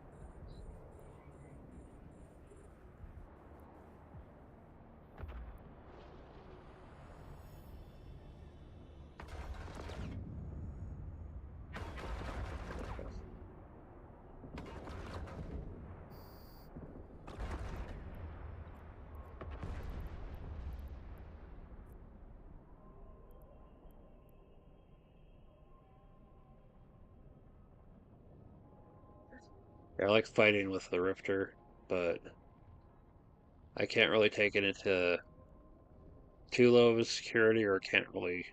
Yeah, I like fighting with the Rifter, but I can't really take it into too low of a security or can't really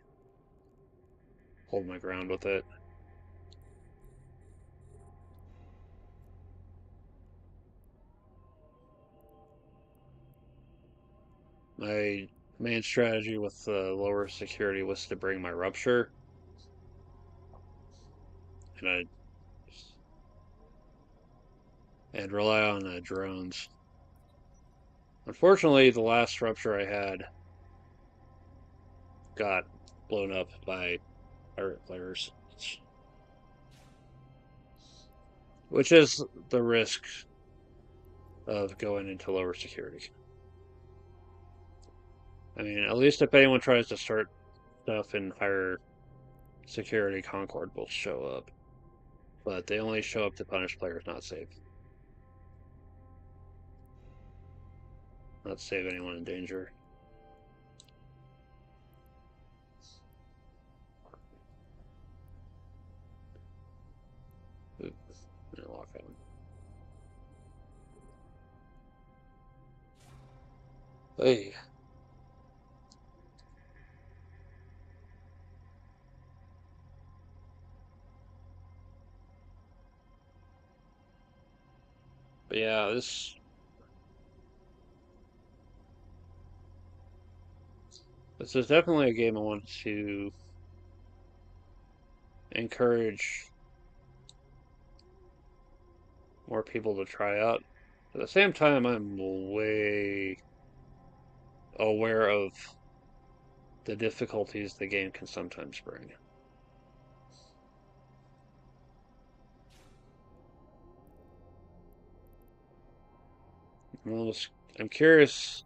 hold my ground with it. My main strategy with the lower security was to bring my Rupture, and rely on drones. Unfortunately, the last Rupture I had got blown up by pirate players, which is the risk of going into lower security. I mean, at least if anyone tries to start stuff in higher security, Concord will show up. But they only show up to punish players, not save. Not save anyone in danger. Oop, lock on. Hey. But yeah, this is definitely a game I want to encourage more people to try out. At the same time, I'm way aware of the difficulties the game can sometimes bring. I'm curious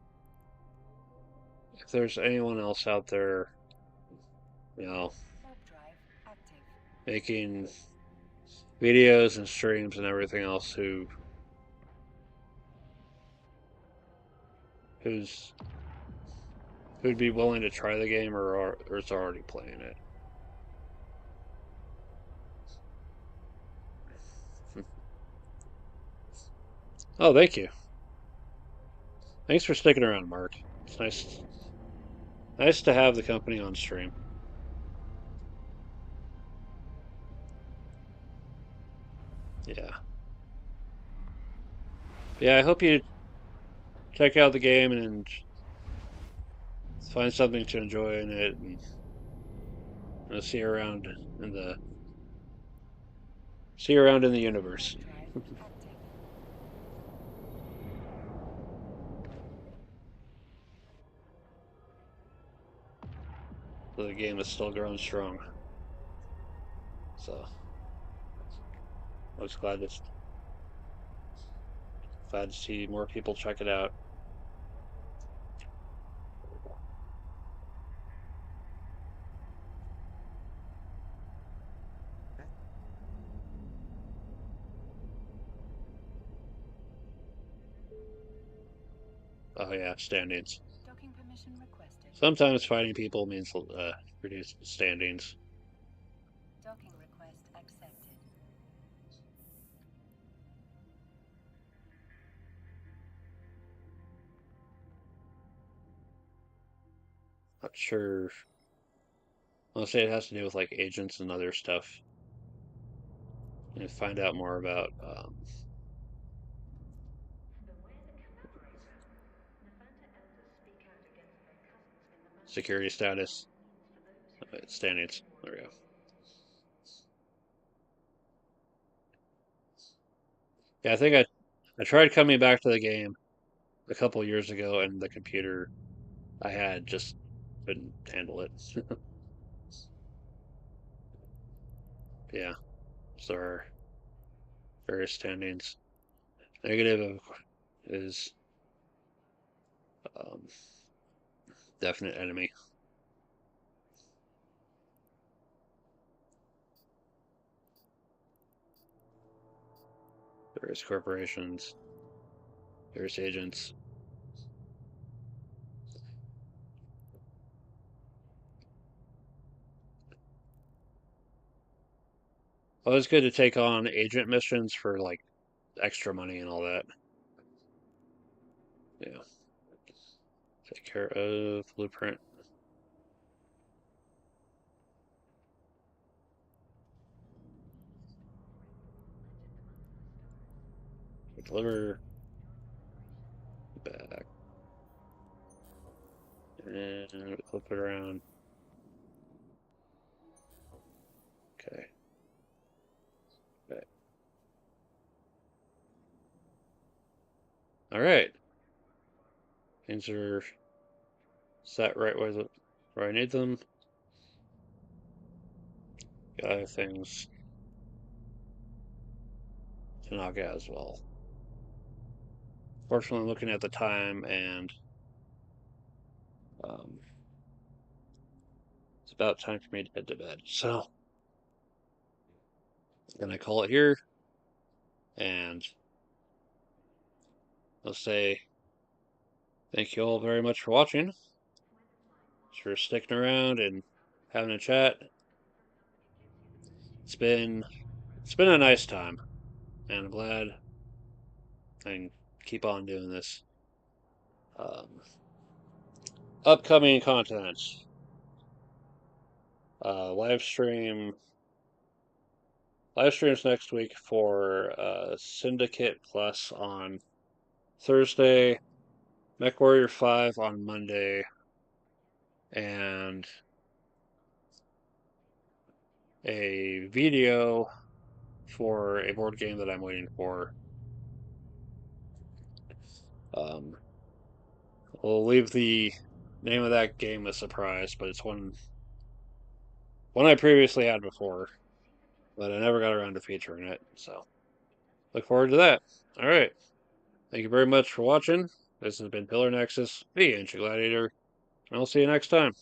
if there's anyone else out there, you know, Warp drive active. making videos and streams and everything else who who'd be willing to try the game or is already playing it. Oh, thank you. Thanks for sticking around, Mark. It's nice to have the company on stream. Yeah. Yeah, I hope you check out the game and find something to enjoy in it and in the see you around in the universe. Hyperdrive active. So the game is still growing strong. So I was glad to see more people check it out. Oh yeah, standings. Docking permission requested. Sometimes fighting people means reduced standings. Docking request accepted. Not sure. I'll say it has to do with like agents and other stuff. And find out more about security status, standings. There we go. Yeah, I think I tried coming back to the game a couple years ago, and the computer I had just couldn't handle it. Yeah, so there are various standings. Negative is um, definite enemy. Various corporations, various agents. Well, it's good to take on agent missions for like extra money and all that. Yeah. Take care of blueprint. Deliver back. And flip it around. Okay. Okay. All right. Things are set right where I need them. Got other things to knock out as well. Fortunately, looking at the time, and um, it's about time for me to head to bed. So, I'm gonna call it here, and I'll say thank you all very much for watching, for sticking around and having a chat. It's been a nice time, and I'm glad I can keep on doing this. Upcoming content. Live streams next week for Syndicate Plus on Thursday, MechWarrior 5 on Monday, and a video for a board game that I'm waiting for. Um, we'll leave the name of that game a surprise, but it's one I previously had before, but I never got around to featuring it, so look forward to that. All right. Thank you very much for watching. This has been Pillar Nexus, the Ancient Gladiator, and I'll see you next time.